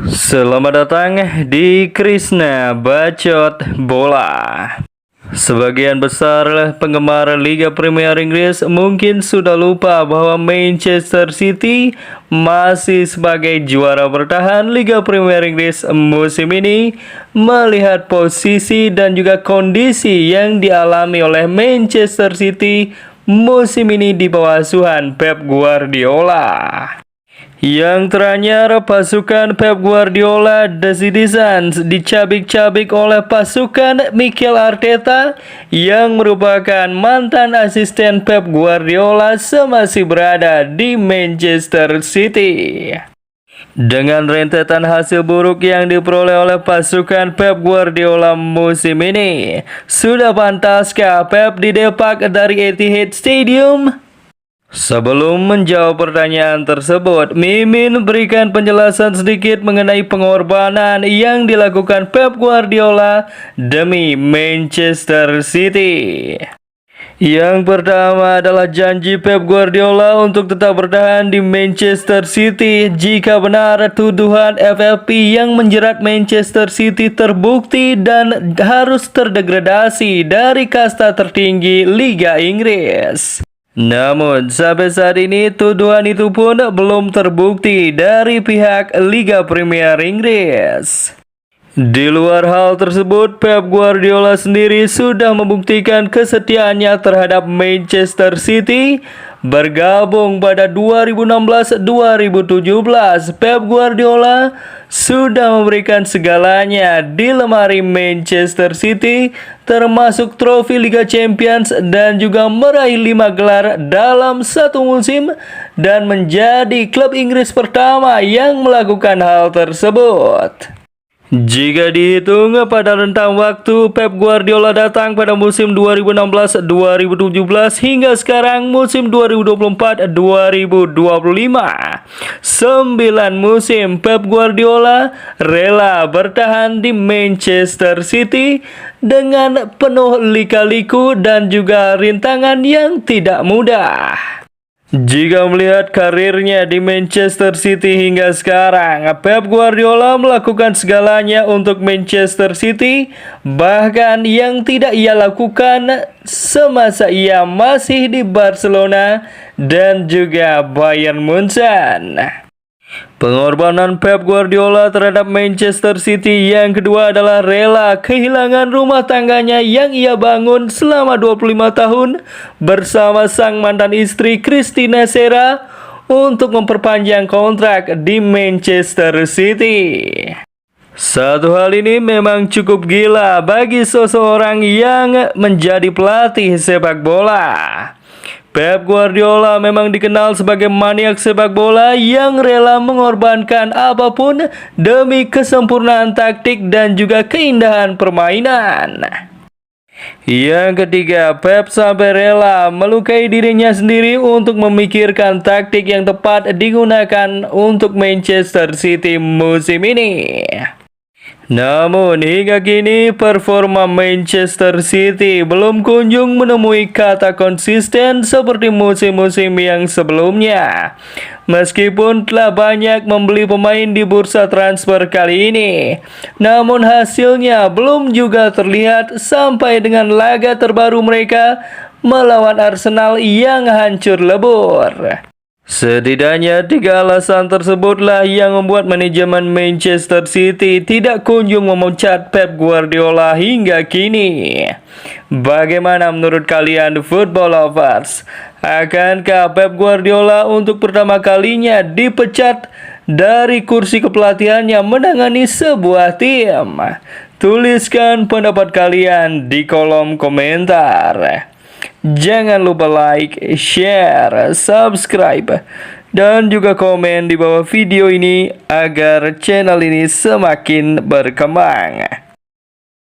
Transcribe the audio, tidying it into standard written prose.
Selamat datang di Krisna Bacot Bola. Sebagian besar penggemar Liga Premier Inggris mungkin sudah lupa bahwa Manchester City masih sebagai juara bertahan Liga Premier Inggris musim ini, melihat posisi dan juga kondisi yang dialami oleh Manchester City musim ini di bawah asuhan Pep Guardiola. Yang teranyar, pasukan Pep Guardiola The Citizens dicabik-cabik oleh pasukan Mikel Arteta yang merupakan mantan asisten Pep Guardiola semasa berada di Manchester City. Dengan rentetan hasil buruk yang diperoleh oleh pasukan Pep Guardiola musim ini, sudah pantaskah Pep didepak dari Etihad Stadium? Sebelum menjawab pertanyaan tersebut, Mimin berikan penjelasan sedikit mengenai pengorbanan yang dilakukan Pep Guardiola demi Manchester City. Yang pertama adalah janji Pep Guardiola untuk tetap bertahan di Manchester City jika benar tuduhan FFP yang menjerat Manchester City terbukti dan harus terdegradasi dari kasta tertinggi Liga Inggris. Namun, sampai saat ini tuduhan itu pun belum terbukti dari pihak Liga Premier Inggris. Di luar hal tersebut, Pep Guardiola sendiri sudah membuktikan kesetiaannya terhadap Manchester City. Bergabung pada 2016-2017, Pep Guardiola sudah memberikan segalanya di lemari Manchester City, termasuk trofi Liga Champions dan juga meraih 5 gelar dalam satu musim dan menjadi klub Inggris pertama yang melakukan hal tersebut. Jika dihitung pada rentang waktu Pep Guardiola datang pada musim 2016-2017 hingga sekarang musim 2024-2025, 9 musim Pep Guardiola rela bertahan di Manchester City dengan penuh lika-liku dan juga rintangan yang tidak mudah. Jika melihat karirnya di Manchester City hingga sekarang, Pep Guardiola melakukan segalanya untuk Manchester City, bahkan yang tidak ia lakukan semasa ia masih di Barcelona dan juga Bayern Munchen. Pengorbanan Pep Guardiola terhadap Manchester City yang kedua adalah rela kehilangan rumah tangganya yang ia bangun selama 25 tahun bersama sang mantan istri Christina Serra untuk memperpanjang kontrak di Manchester City. Satu hal ini memang cukup gila bagi seseorang yang menjadi pelatih sepak bola. Pep Guardiola memang dikenal sebagai maniak sepak bola yang rela mengorbankan apapun demi kesempurnaan taktik dan juga keindahan permainan. Yang ketiga, Pep sampai rela melukai dirinya sendiri untuk memikirkan taktik yang tepat digunakan untuk Manchester City musim ini. Namun hingga kini performa Manchester City belum kunjung menemui kata konsisten seperti musim-musim yang sebelumnya. Meskipun telah banyak membeli pemain di bursa transfer kali ini, namun hasilnya belum juga terlihat sampai dengan laga terbaru mereka melawan Arsenal yang hancur lebur. Setidaknya 3 alasan tersebutlah yang membuat manajemen Manchester City tidak kunjung memecat Pep Guardiola hingga kini. Bagaimana menurut kalian football lovers? Akankah Pep Guardiola untuk pertama kalinya dipecat dari kursi kepelatihannya menangani sebuah tim? Tuliskan pendapat kalian di kolom komentar. Jangan lupa like, share, subscribe, dan juga komen di bawah video ini agar channel ini semakin berkembang.